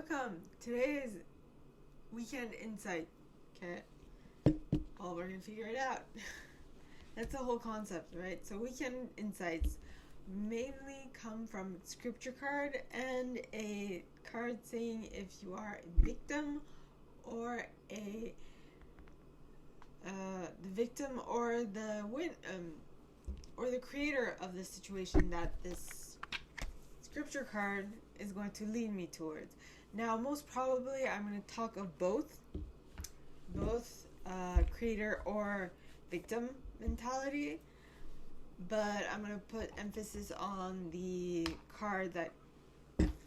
welcome. Today is weekend insight. Okay. Well, we're gonna figure it out. That's the whole concept, right? So weekend insights mainly come from scripture card and a card saying if you are a victim or the victim or the creator of the situation that this scripture card is going to lead me towards. Now, most probably, I'm going to talk of both creator or victim mentality, but I'm going to put emphasis on the card that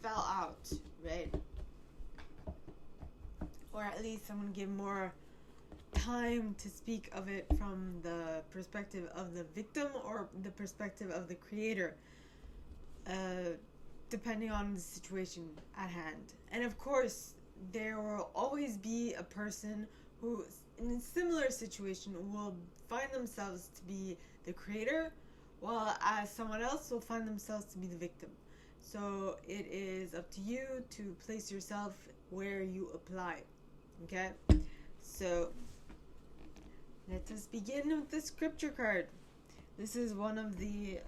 fell out, right? Or at least I'm going to give more time to speak of it from the perspective of the victim or the perspective of the creator, depending on the situation at hand. And of course, there will always be a person who, in a similar situation, will find themselves to be the creator, while as someone else will find themselves to be the victim. So it is up to you to place yourself where you apply. Okay? So let us begin with the scripture card. This is one of the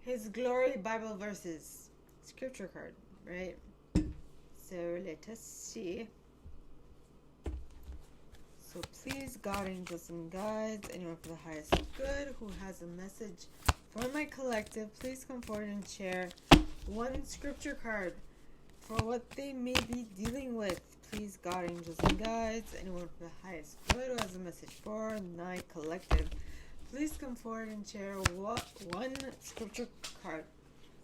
His Glory Bible verses. Scripture card, right? So let us see. So please, God, angels, and guides, anyone for the highest good who has a message for my collective, please come forward and share one scripture card for what they may be dealing with. Please, God, angels, and guides, anyone for the highest good who has a message for my collective, please come forward and share one scripture card. I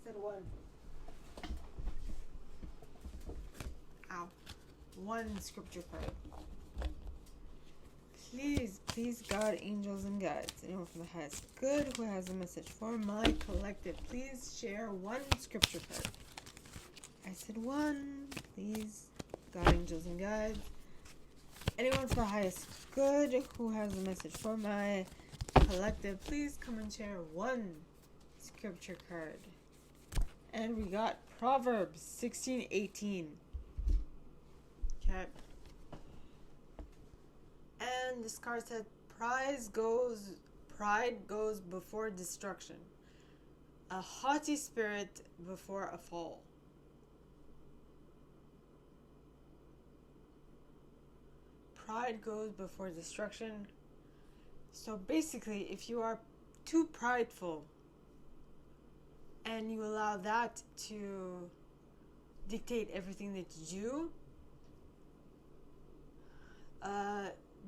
said one. Ow. One scripture card. Please, God, angels, and guides, anyone from the highest good who has a message for my collective, please share one scripture card. I said one. Please, God, angels, and guides, anyone for the highest good who has a message for my collective, please come and share one scripture card. And we got Proverbs 16:18. Okay. And this card said, pride goes before destruction, a haughty spirit before a fall. Pride goes before destruction. So basically, if you are too prideful and you allow that to dictate everything that you do,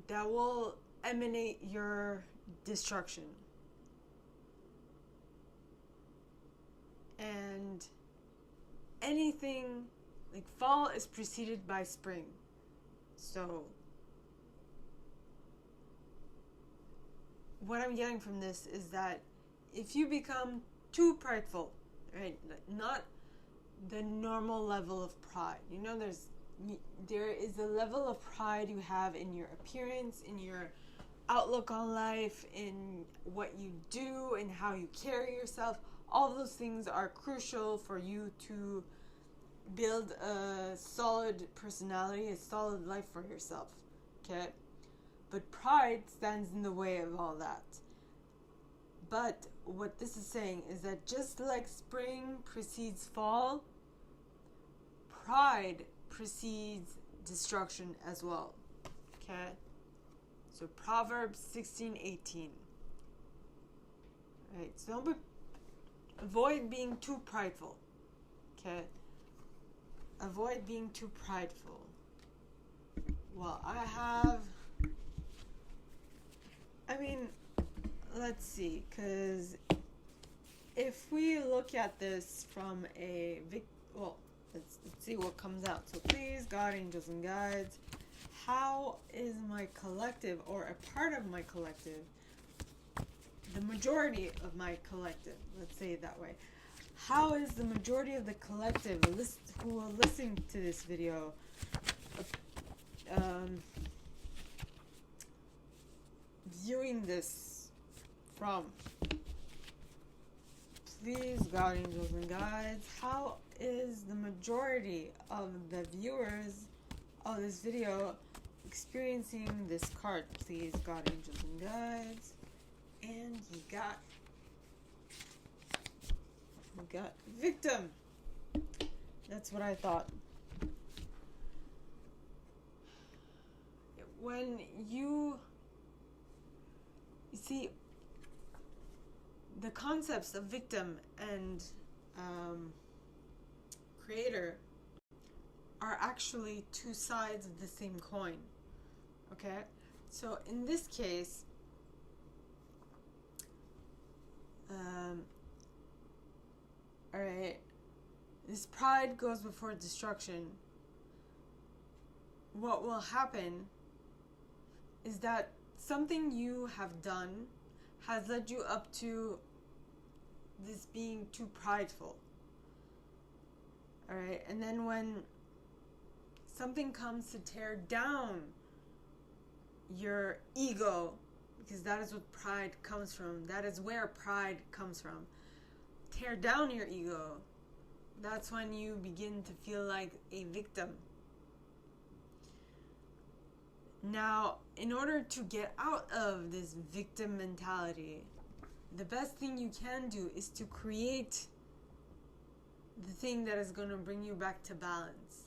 that will emanate your destruction. And anything like fall is preceded by spring. So what I'm getting from this is that if you become too prideful, right, not the normal level of pride, there is a level of pride you have in your appearance, in your outlook on life, in what you do, and how you carry yourself. All those things are crucial for you to build a solid personality, a solid life for yourself. Okay? But pride stands in the way of all that. But what this is saying is that just like spring precedes fall, pride precedes destruction as well. Okay? So Proverbs 16:18. Right? So avoid being too prideful. Okay? Avoid being too prideful. Well, let's see, because if we look at this from let's see what comes out. So please, God, angels, and guides, how is my collective, or a part of my collective, the majority of my collective, let's say it that way, how is the majority of the collective who are listening to this video viewing this from? Please, God, angels, and guides, how is the majority of the viewers of this video experiencing this card? Please, God, angels, and guides. And we got victim. That's what I thought. When you see, the concepts of victim and creator are actually two sides of the same coin. Okay? So in this case, alright, this pride goes before destruction. What will happen is that something you have done has led you up to this being too prideful. Alright, and then when something comes to tear down your ego, because that is what pride comes from, that is where pride comes from, tear down your ego, that's when you begin to feel like a victim. Now, in order to get out of this victim mentality, the best thing you can do is to create the thing that is going to bring you back to balance.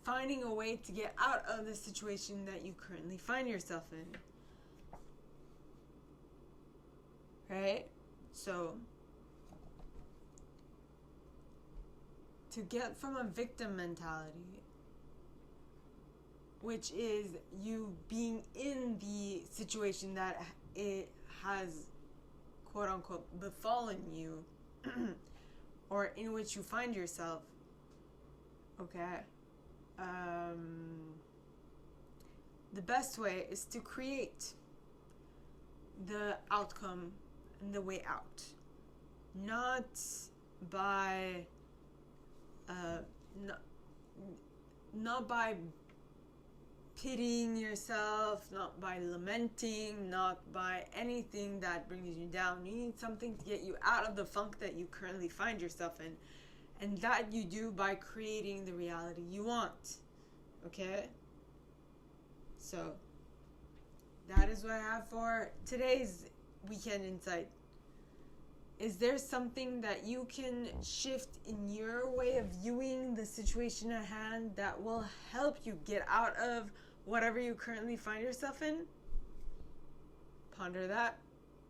Finding a way to get out of the situation that you currently find yourself in. Right? So, to get from a victim mentality, which is you being in the situation that it has, quote unquote, befallen you, or in which you find yourself, okay? The best way is to create the outcome and the way out. Not by, not by pitying yourself, not by lamenting, not by anything that brings you down. You need something to get you out of the funk that you currently find yourself in. And that you do by creating the reality you want. Okay? So, that is what I have for today's Weekend Insight. Is there something that you can shift in your way of viewing the situation at hand that will help you get out of whatever you currently find yourself in? Ponder that.